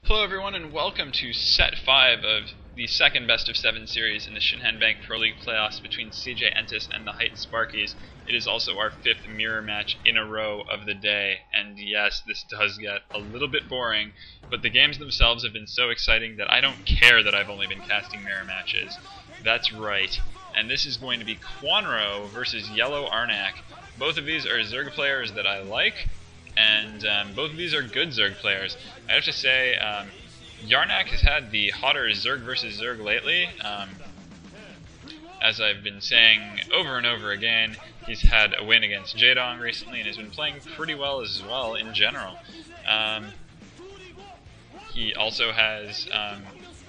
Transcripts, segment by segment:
Hello everyone and welcome to Set 5 of the second best of 7 series in the Shinhan Bank Proleague playoffs between CJ Entus and the Hite SPARKYZ. It is also our 5th mirror match in a row of the day, and yes, this does get a little bit boring, but the games themselves have been so exciting that I don't care that I've only been casting mirror matches. That's right, and this is going to be Kwanro versus YellOw ArnC. Both of these are Zerg players that I like, and both of these are good Zerg players. I have to say, YellOw has had the hotter Zerg versus Zerg lately. As I've been saying over and over again, he's had a win against Jaedong recently and has been playing pretty well as well in general. He also has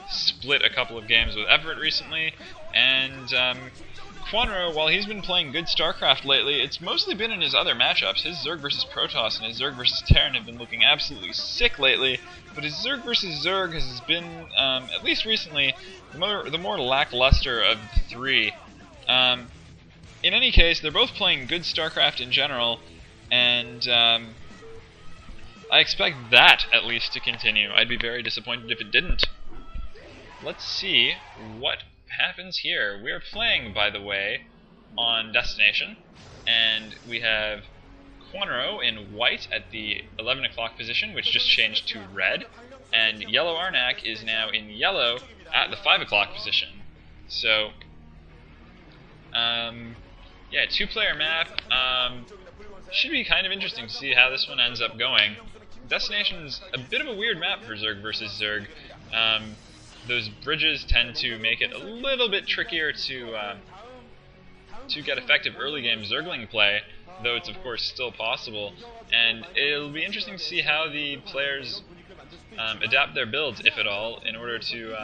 split a couple of games with Everett recently, and Kwanro, while he's been playing good StarCraft lately, it's mostly been in his other matchups. His Zerg vs Protoss and his Zerg vs Terran have been looking absolutely sick lately, but his Zerg vs Zerg has been, at least recently, the more lackluster of the three. In any case, they're both playing good StarCraft in general, and I expect that, at least, to continue. I'd be very disappointed if it didn't. Let's see what happens here. We're playing, by the way, on Destination, and we have Kwanro in white at the 11 o'clock position, which just changed to red, and YellOw ArnC is now in yellow at the 5 o'clock position. So, yeah, two-player map. Should be kind of interesting to see how this one ends up going. Destination's a bit of a weird map for Zerg versus Zerg. Those bridges tend to make it a little bit trickier to get effective early game Zergling play, though it's of course still possible. And it'll be interesting to see how the players adapt their builds, if at all, in order to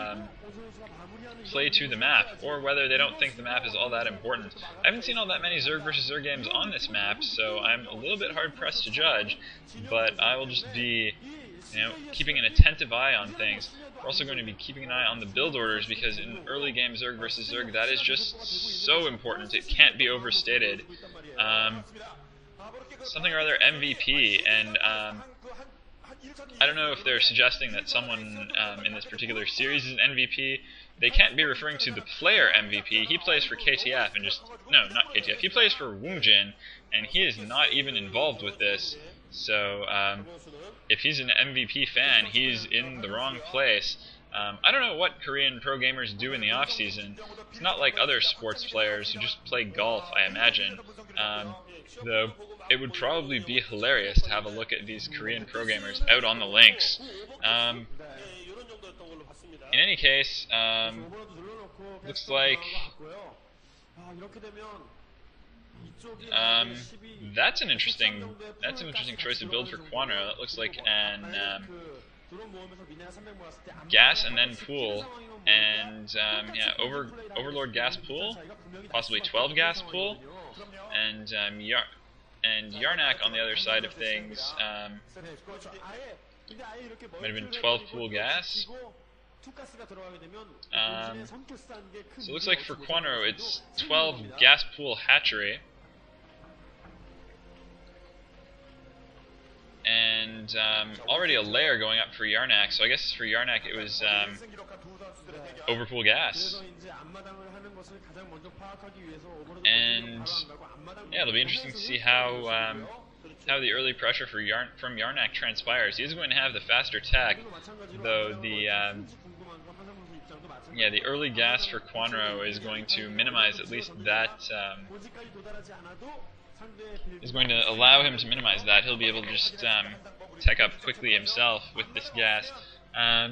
play to the map, or whether they don't think the map is all that important. I haven't seen all that many Zerg versus Zerg games on this map, so I'm a little bit hard-pressed to judge, but I will just be, keeping an attentive eye on things. We're also going to be keeping an eye on the build orders, because in early game Zerg versus Zerg, that is just so important. It can't be overstated. Something or other MVP, and I don't know if they're suggesting that someone in this particular series is an MVP. They can't be referring to the player MVP. He plays for KTF, and no, not KTF. He plays for Woongjin, and he is not even involved with this. So, if he's an MVP fan, he's in the wrong place. I don't know what Korean pro gamers do in the off-season. It's not like other sports players who just play golf, I imagine. Though, it would probably be hilarious to have a look at these Korean pro gamers out on the links. In any case, looks like that's an interesting choice of build for Kwanro. That looks like an gas and then pool, and yeah, Overlord gas pool, possibly 12 gas pool, and YellOw on the other side of things might have been 12 pool gas. So it looks like for Kwanro it's 12 gas pool hatchery, and already a layer going up for YellOw, so I guess for YellOw it was overpool gas. And yeah, it'll be interesting to see how the early pressure from YellOw transpires. He is going to have the faster tech, though the early gas for Kwanro is going to minimize at least that. Is going to allow him to minimize that. He'll be able to just tech up quickly himself with this gas. I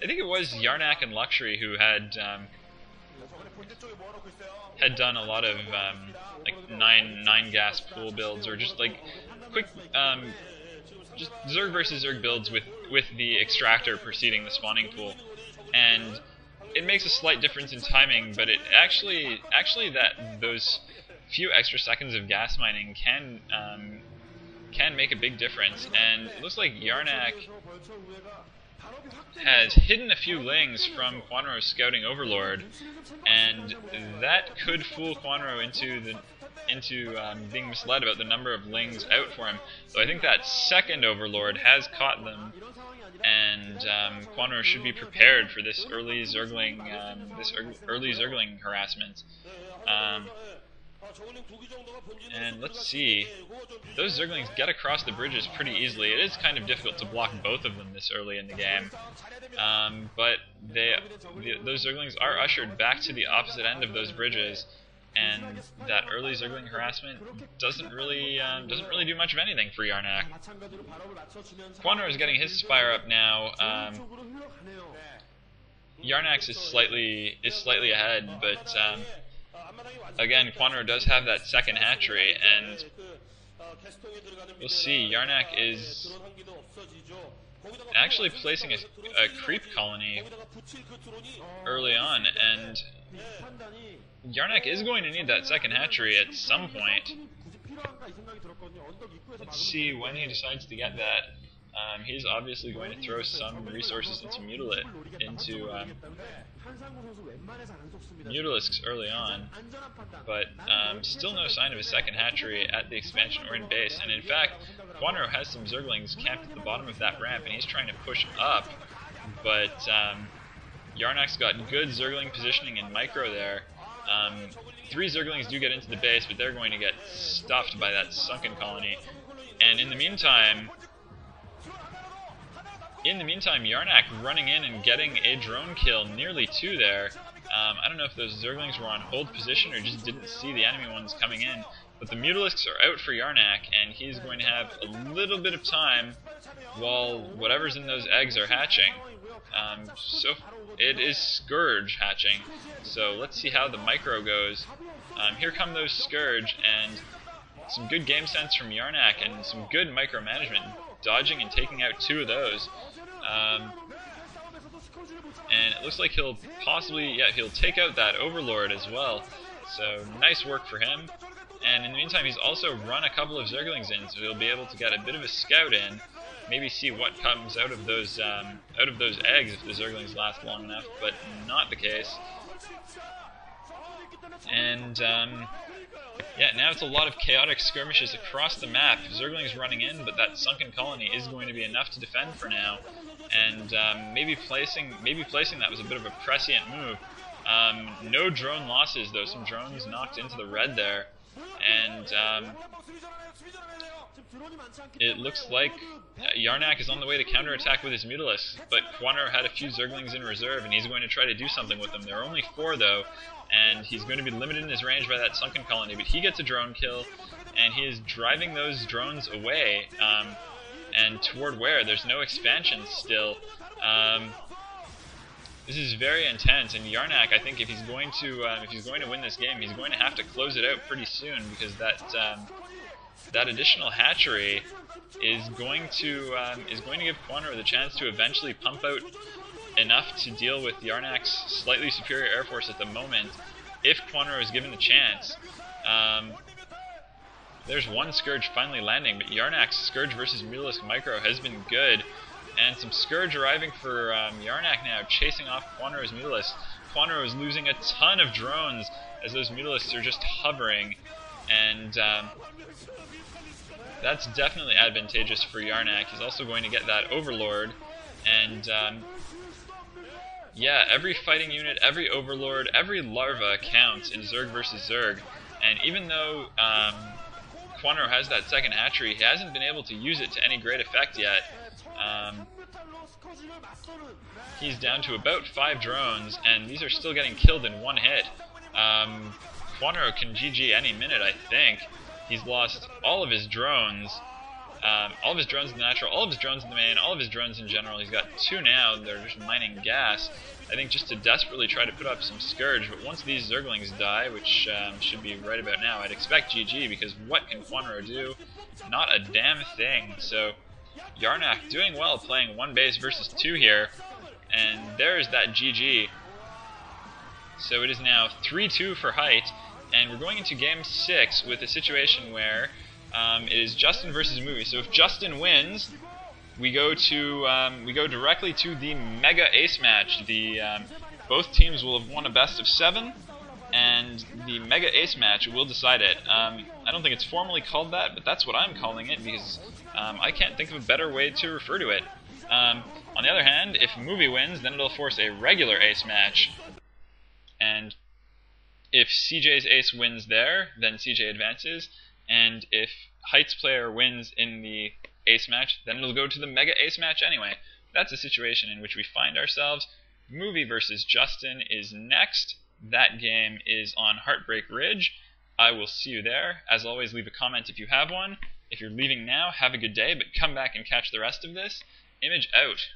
think it was YellOw and Luxury who had done a lot of like nine gas pool builds, or just like quick just Zerg versus Zerg builds with the extractor preceding the spawning pool, and it makes a slight difference in timing, but it actually those few extra seconds of gas mining can make a big difference. And it looks like YellOw has hidden a few lings from Kwanro's scouting Overlord, and that could fool Kwanro into being misled about the number of lings out for him. So I think that second Overlord has caught them, and Kwanro should be prepared for this early Zergling harassment. And let's see, those Zerglings get across the bridges pretty easily. It is kind of difficult to block both of them this early in the game, but those Zerglings are ushered back to the opposite end of those bridges, and that early Zergling harassment doesn't really do much of anything for YellOw. Kwanro is getting his Spire up now. YellOw is slightly ahead, but again, Kwanro does have that second hatchery, and we'll see. YellOw is actually placing a creep colony early on, and YellOw is going to need that second hatchery at some point. Let's see when he decides to get that. He's obviously going to throw some resources into Mutalisks early on, but still no sign of a second hatchery at the expansion or in base. And in fact, Kwanro has some Zerglings camped at the bottom of that ramp, and he's trying to push up, but YellOw's got good Zergling positioning and micro there. 3 Zerglings do get into the base, but they're going to get stuffed by that sunken colony. And in the meantime, YellOw running in and getting a drone kill, nearly 2 there. I don't know if those Zerglings were on hold position or just didn't see the enemy ones coming in, but the Mutalisks are out for YellOw, and he's going to have a little bit of time while whatever's in those eggs are hatching. So it is Scourge hatching, so let's see how the micro goes. Here come those Scourge, and some good game sense from YellOw and some good micromanagement, dodging and taking out 2 of those. And it looks like he'll take out that Overlord as well. So nice work for him. And in the meantime, he's also run a couple of Zerglings in, so he'll be able to get a bit of a scout in, maybe see what comes out of those eggs if the Zerglings last long enough, but not the case. And yeah, now it's a lot of chaotic skirmishes across the map. Zerglings running in, but that sunken colony is going to be enough to defend for now. And maybe placing that was a bit of a prescient move. No drone losses though. Some drones knocked into the red there, and it looks like YellOw is on the way to counterattack with his Mutalisks, but Kwanro had a few Zerglings in reserve, and he's going to try to do something with them. There are only 4 though, and he's going to be limited in his range by that sunken colony, but he gets a drone kill, and he is driving those drones away, and toward where? There's no expansion still. This is very intense, and YellOw, I think if he's going to win this game, he's going to have to close it out pretty soon, because that additional hatchery is going to give Kwanro the chance to eventually pump out enough to deal with YellOw's slightly superior air force at the moment, if Kwanro is given the chance. There's one Scourge finally landing, but YellOw's Scourge versus Mutalisk micro has been good, and some Scourge arriving for YellOw now, chasing off Kwanro's Mutalisk. Kwanro is losing a ton of drones as those Mutalisks are just hovering, and that's definitely advantageous for YellOw. He's also going to get that Overlord, and yeah, every fighting unit, every Overlord, every larva counts in Zerg versus Zerg, and even though Kwanro has that second hatchery, he hasn't been able to use it to any great effect yet. He's down to about 5 drones, and these are still getting killed in 1 hit. Kwanro can GG any minute, I think. He's lost all of his drones. All of his drones in the natural, all of his drones in the main, all of his drones in general. He's got 2 now, they're just mining gas, I think, just to desperately try to put up some Scourge, but once these Zerglings die, which should be right about now, I'd expect GG, because what can Kwanro do? Not a damn thing. So YellOw doing well, playing 1 base versus 2 here, and there's that GG. So it is now 3-2 for Hite, and we're going into Game 6 with a situation where it is Justin versus Movie. So if Justin wins, we go directly to the Mega Ace match. Both teams will have won a best of 7, and and the Mega Ace match will decide it. I don't think it's formally called that, but that's what I'm calling it, because I can't think of a better way to refer to it. On the other hand, if Movie wins, then it'll force a regular ace match, and if CJ's ace wins there, then CJ advances, and if Hite's player wins in the ace match, then it'll go to the Mega Ace match anyway. That's a situation in which we find ourselves. Movie versus Justin is next. That game is on Heartbreak Ridge. I will see you there. As always, leave a comment if you have one. If you're leaving now, have a good day, but come back and catch the rest of this. Image out.